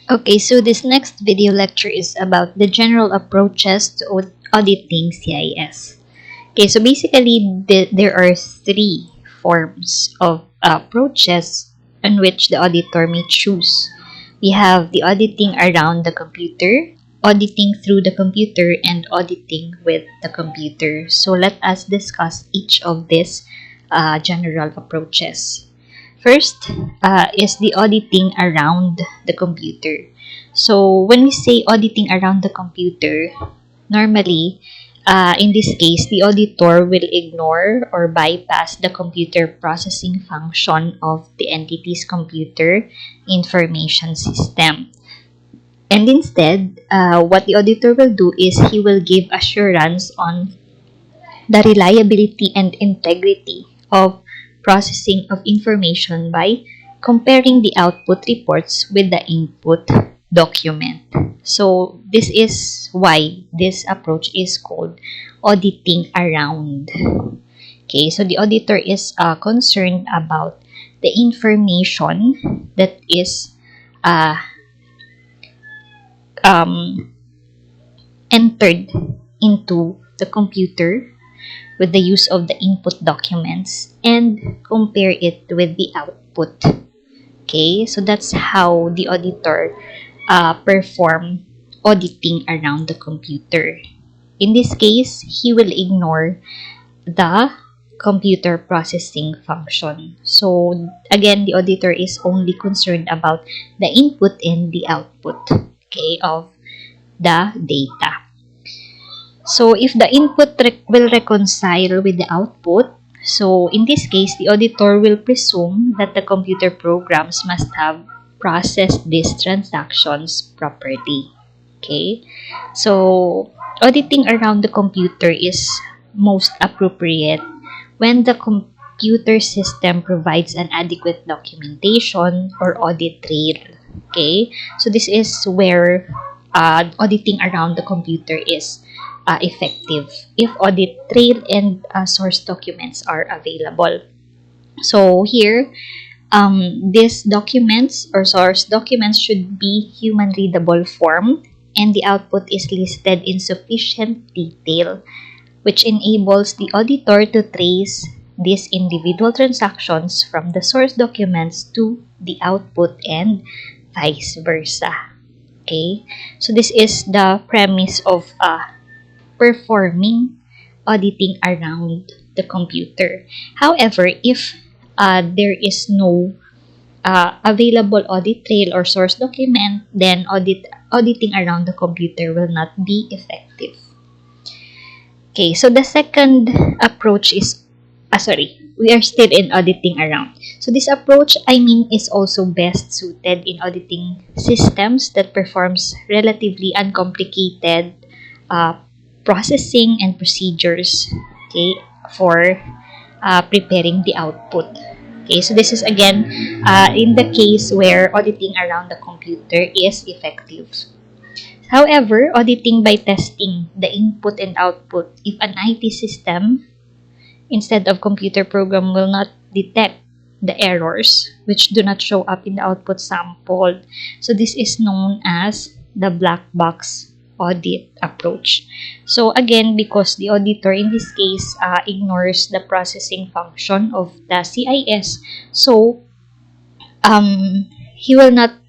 Okay, so this next video lecture is about the general approaches to auditing CIS. Okay, so basically there are three forms of approaches in which the auditor may choose. We have the auditing around the computer, auditing through the computer, and auditing with the computer. So let us discuss each of these general approaches. First is the auditing around the computer. So when we say auditing around the computer, normally, in this case, the auditor will ignore or bypass the computer processing function of the entity's computer information system. And instead, what the auditor will do is he will give assurance on the reliability and integrity of processing of information by comparing the output reports with the input document. So this is why this approach is called auditing around. Okay, so the auditor is concerned about the information that is uh, entered into the computer with the use of the input documents and compare it with the output. Okay, so that's how the auditor perform auditing around the computer. In this case, he will ignore the computer processing function. So again, the auditor is only concerned about the input and the output, okay, of the data. So if the input will reconcile with the output, so in this case, the auditor will presume that the computer programs must have processed these transactions properly. Okay, so auditing around the computer is most appropriate when the computer system provides an adequate documentation or audit trail. Okay, so this is where auditing around the computer is effective if audit trail and source documents are available. So here, these documents or source documents should be human readable form and the output is listed in sufficient detail, which enables the auditor to trace these individual transactions from the source documents to the output and vice versa. Okay, so this is the premise of performing auditing around the computer. However, if there is no available audit trail or source document, then auditing around the computer will not be effective. Okay, so the second approach is, we are still in auditing around. So this approach, is also best suited in auditing systems that performs relatively uncomplicated processing and procedures, okay, for preparing the output. Okay, so this is again in the case where auditing around the computer is effective. However, auditing by testing the input and output, if an IT system instead of computer program will not detect the errors which do not show up in the output sample. So this is known as the black box audit approach. So again, because the auditor in this case ignores the processing function of the CIS, so he will not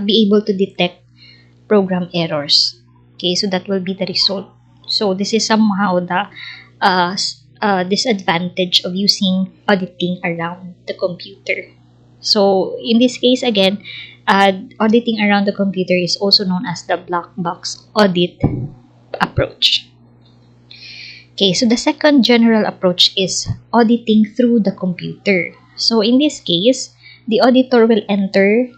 be able to detect program errors. Okay, so that will be the result. So this is somehow the disadvantage of using auditing around the computer. So in this case, again, auditing around the computer is also known as the black box audit approach. Okay, so the second general approach is auditing through the computer. So in this case, the auditor will enter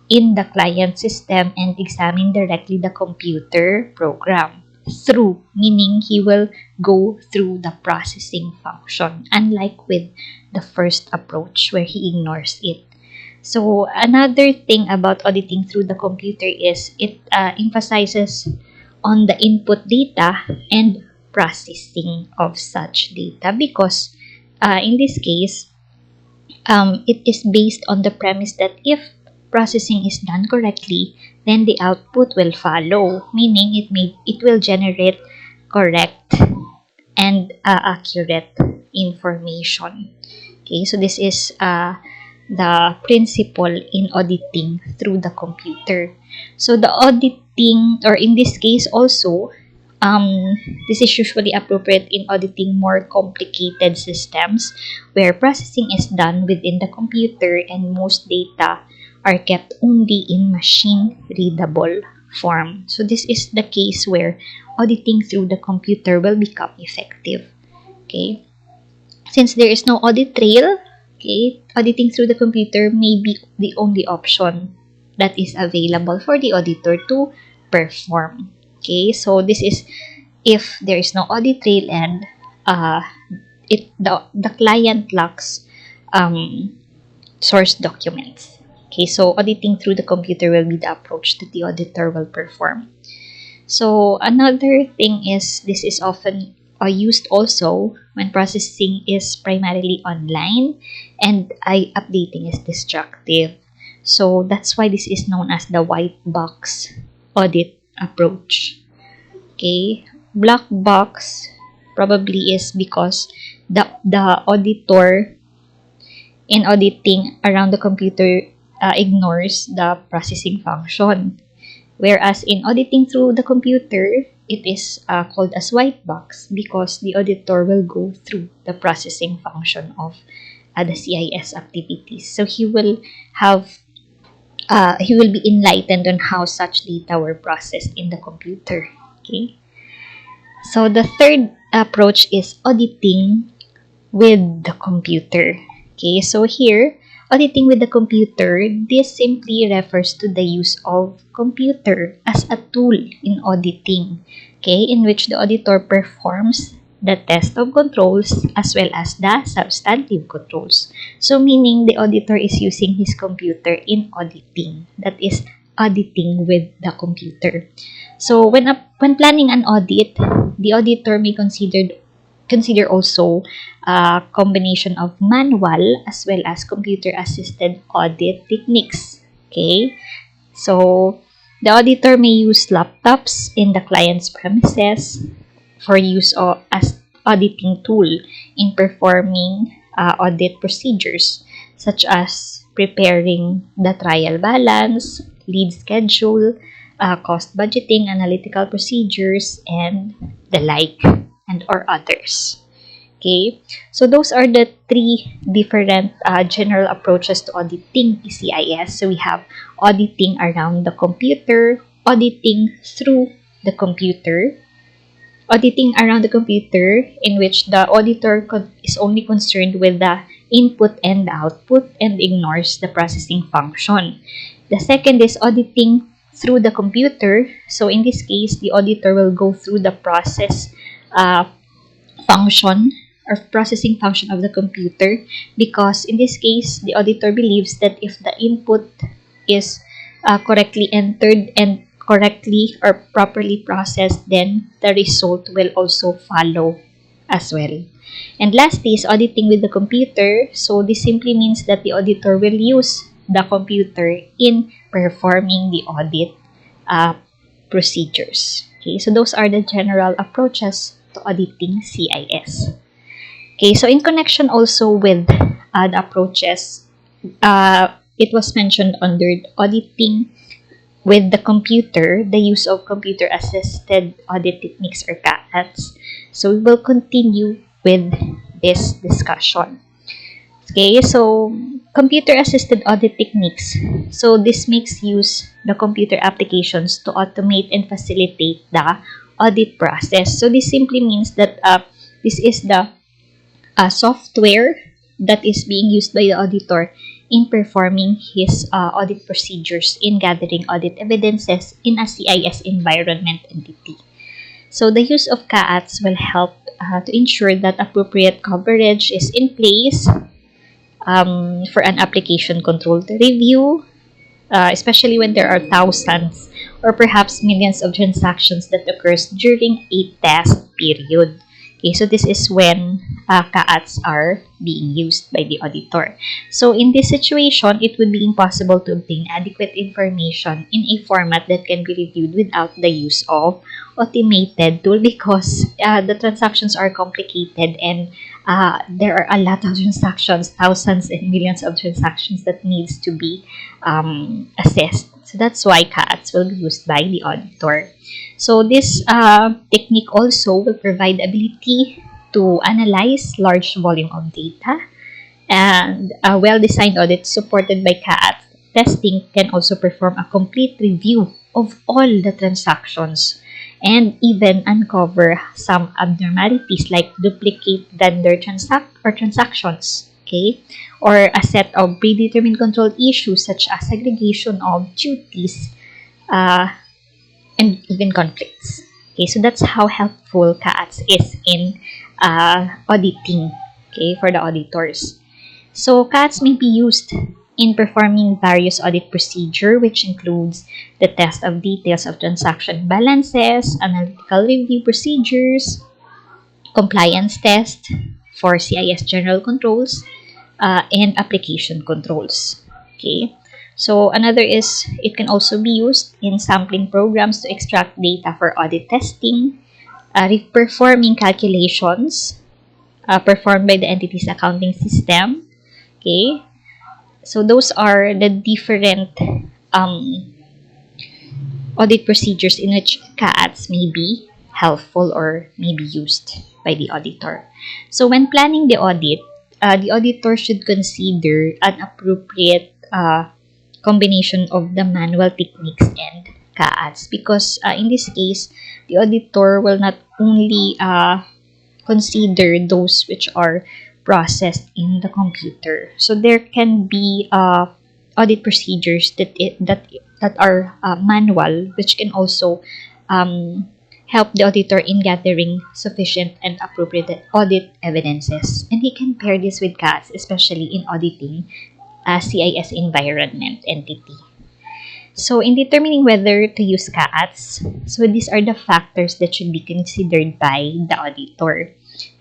in the client system and examine directly the computer program. Through, meaning he will go through the processing function, unlike with the first approach where he ignores it. So another thing about auditing through the computer is it emphasizes on the input data and processing of such data, because in this case, it is based on the premise that if processing is done correctly, then the output will follow, meaning it will generate correct and accurate information. Okay, so this is the principle in auditing through the computer. So the auditing, or in this case also, this is usually appropriate in auditing more complicated systems where processing is done within the computer and most data are kept only in machine-readable form. So this is the case where auditing through the computer will become effective. Okay. Since there is no audit trail, okay, auditing through the computer may be the only option that is available for the auditor to perform. Okay, so this is if there is no audit trail and the client lacks source documents. Okay, so auditing through the computer will be the approach that the auditor will perform. So another thing is this is often used also when processing is primarily online and updating is destructive. So that's why this is known as the white box audit approach. Okay, black box probably is because the auditor in auditing around the computer ignores the processing function. Whereas in auditing through the computer, it is called as white box because the auditor will go through the processing function of the CIS activities. So he will be enlightened on how such data were processed in the computer. Okay. So the third approach is auditing with the computer. Okay, so here, auditing with the computer, this simply refers to the use of computer as a tool in auditing, okay, in which the auditor performs the test of controls as well as the substantive controls. So meaning the auditor is using his computer in auditing. That is auditing with the computer. So when planning an audit, the auditor may consider also a combination of manual as well as computer-assisted audit techniques. Okay, so the auditor may use laptops in the client's premises for use as auditing tool in performing audit procedures such as preparing the trial balance, lead schedule, cost budgeting, analytical procedures, and the like, and or others. Okay, so those are the three different general approaches to auditing CIS. So we have auditing around the computer, auditing through the computer, auditing around the computer in which the auditor is only concerned with the input and the output and ignores the processing function. The second is auditing through the computer. So in this case, the auditor will go through the process function or processing function of the computer because in this case, the auditor believes that if the input is correctly entered and correctly or properly processed, then the result will also follow as well. And lastly is auditing with the computer. So this simply means that the auditor will use the computer in performing the audit procedures. Okay, so those are the general approaches to auditing CIS. Okay, so in connection also with the approaches, it was mentioned under auditing with the computer, the use of computer-assisted audit techniques or CAATs. So we will continue with this discussion. Okay, so computer-assisted audit techniques. So this makes use the computer applications to automate and facilitate the audit process. So this simply means that this is the software that is being used by the auditor in performing his audit procedures in gathering audit evidences in a CIS environment entity. So the use of CAATs will help to ensure that appropriate coverage is in place for an application controlled review, especially when there are thousands or perhaps millions of transactions that occurs during a test period. Okay, so this is when CAATs are being used by the auditor. So in this situation, it would be impossible to obtain adequate information in a format that can be reviewed without the use of automated tool, because the transactions are complicated, and there are a lot of transactions, thousands and millions of transactions that needs to be assessed. So that's why CAATs will be used by the auditor. So this technique also will provide the ability to analyze large volume of data, and a well-designed audit supported by CAAT testing can also perform a complete review of all the transactions and even uncover some abnormalities like duplicate vendor transactions, okay, or a set of predetermined control issues such as segregation of duties, uh, and even conflicts. Okay, so that's how helpful CAATs is in auditing, okay, for the auditors. So CAATs may be used in performing various audit procedure, which includes the test of details of transaction balances, analytical review procedures, compliance test for CIS general controls, and application controls. Okay. So another is it can also be used in sampling programs to extract data for audit testing, performing calculations performed by the entity's accounting system. Okay. So those are the different um, audit procedures in which CAATs may be helpful or may be used by the auditor. So when planning the auditor should consider an appropriate combination of the manual techniques and CAATs, because in this case, the auditor will not only consider those which are processed in the computer. So there can be audit procedures that are manual, which can also um, help the auditor in gathering sufficient and appropriate audit evidences. And he can pair this with CAS, especially in auditing a CIS environment entity. So in determining whether to use CAATs, so these are the factors that should be considered by the auditor.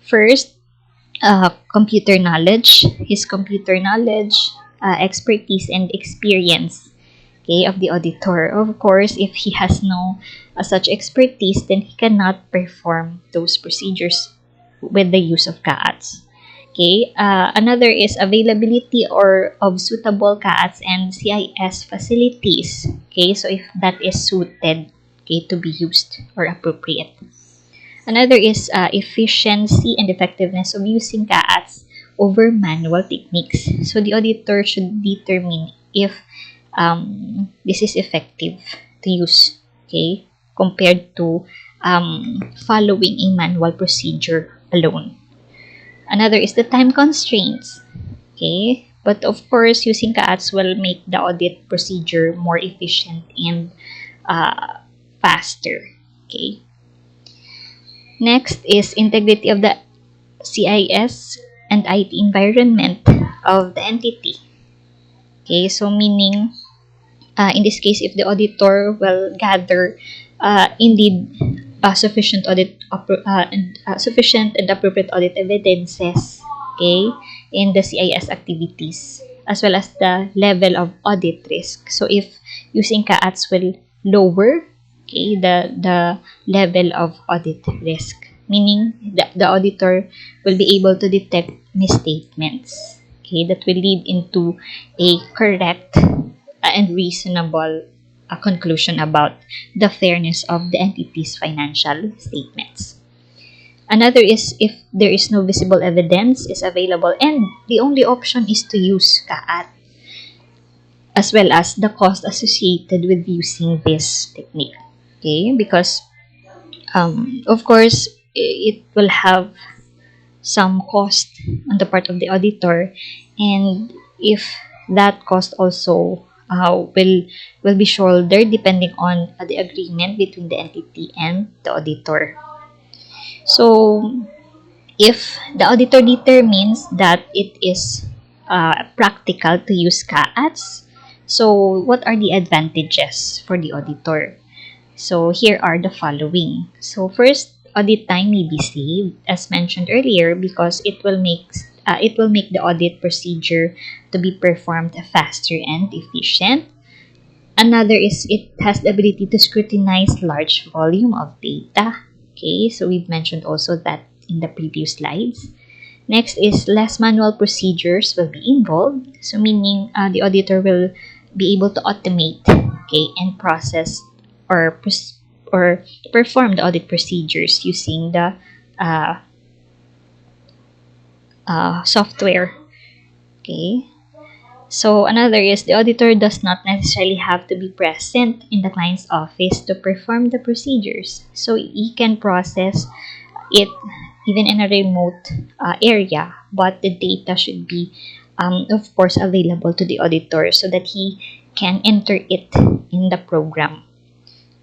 First, computer knowledge, his computer knowledge, expertise, and experience, okay, of the auditor. Of course, if he has no such expertise, then he cannot perform those procedures with the use of CAATs. Okay, another is availability or of suitable CAATs and CIS facilities. Okay, so if that is suited, okay, to be used or appropriate. Another is efficiency and effectiveness of using CAATs over manual techniques. So the auditor should determine if this is effective to use, okay, compared to following a manual procedure alone. Another is the time constraints. Okay, but of course, using CAATs will make the audit procedure more efficient and faster. Okay. Next is integrity of the CIS and IT environment of the entity. Okay, so meaning in this case, if the auditor will gather indeed sufficient and appropriate audit evidences, okay, in the CIS activities, as well as the level of audit risk. So if using CAATs will lower, okay, the level of audit risk, meaning the auditor will be able to detect misstatements, okay, that will lead into a correct and reasonable conclusion about the fairness of the entity's financial statements. Another is if there is no visible evidence is available and the only option is to use CAAT, as well as the cost associated with using this technique. Okay, because of course it will have some cost on the part of the auditor, and if that cost also will be shouldered depending on the agreement between the entity and the auditor. So if the auditor determines that it is practical to use CAATs, so what are the advantages for the auditor? So here are the following. So first, audit time may be saved, as mentioned earlier, because it will make the audit procedure to be performed faster and efficient. Another is it has the ability to scrutinize large volume of data. Okay, so we've mentioned also that in the previous slides. Next is less manual procedures will be involved. So meaning the auditor will be able to automate, okay, and process or or perform the audit procedures using the uh, software. Okay. So another is the auditor does not necessarily have to be present in the client's office to perform the procedures. So he can process it even in a remote area, but the data should be, of course, available to the auditor so that he can enter it in the program.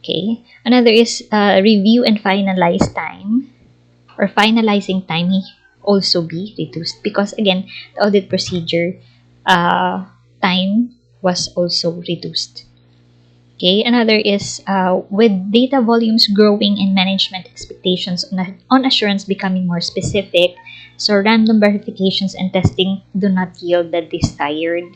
Okay. Another is review and finalize time, or finalizing time may also be reduced because again the audit procedure time was also reduced. Okay, another is with data volumes growing and management expectations on assurance becoming more specific, so random verifications and testing do not yield the desired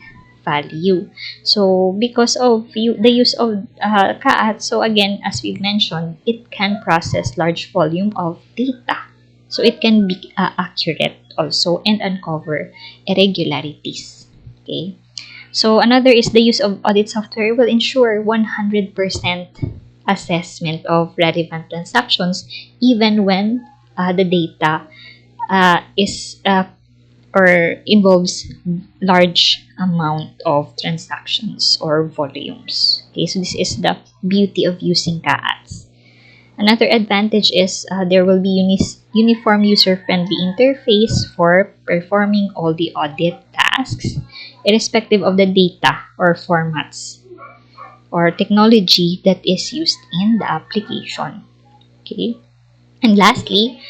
value. So because of the use of CAAT, so again, as we've mentioned, it can process large volume of data. So it can be accurate also and uncover irregularities. Okay. So another is the use of audit software will ensure 100% assessment of relevant transactions even when the data is or involves large amount of transactions or volumes. Okay, so this is the beauty of using CAATs. Another advantage is there will be uniform user-friendly interface for performing all the audit tasks, irrespective of the data or formats or technology that is used in the application. Okay, and lastly,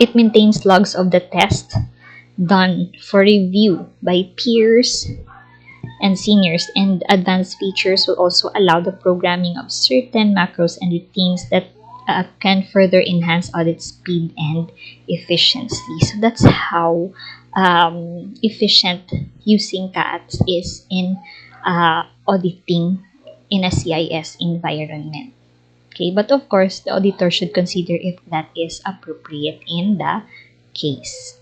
it maintains logs of the test done for review by peers and seniors, and advanced features will also allow the programming of certain macros and routines that can further enhance audit speed and efficiency. So that's how efficient using CATs is in auditing in a CIS environment. Okay, but of course, the auditor should consider if that is appropriate in the case.